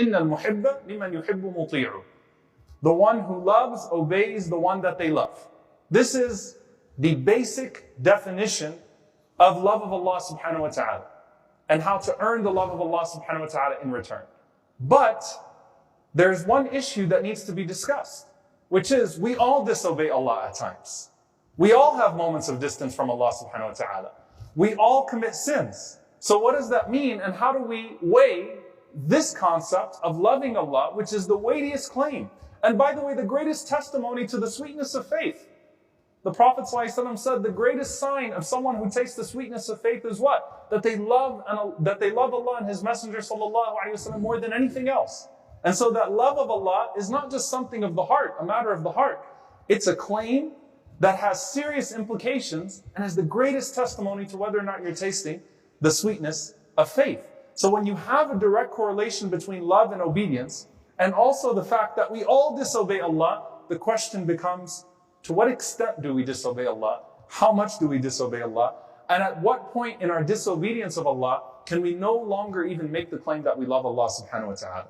إِنَّ الْمُحِبَّ لِمَنْ يُحِبُّ مُطِيعُ. The one who loves obeys the one that they love. This is the basic definition of love of Allah subhanahu wa ta'ala and how to earn the love of Allah subhanahu wa ta'ala in return. But there's one issue that needs to be discussed, which is we all disobey Allah at times. We all have moments of distance from Allah subhanahu wa ta'ala. We all commit sins. So what does that mean, and how do we weigh this concept of loving Allah, which is the weightiest claim? And by the way, the greatest testimony to the sweetness of faith. The Prophet ﷺ said the greatest sign of someone who tastes the sweetness of faith is what? That they love Allah and His Messenger ﷺ more than anything else. And so that love of Allah is not just something of the heart, a matter of the heart. It's a claim that has serious implications and is the greatest testimony to whether or not you're tasting the sweetness of faith. So when you have a direct correlation between love and obedience, and also the fact that we all disobey Allah, the question becomes, to what extent do we disobey Allah? How much do we disobey Allah? And at what point in our disobedience of Allah can we no longer even make the claim that we love Allah subhanahu wa ta'ala?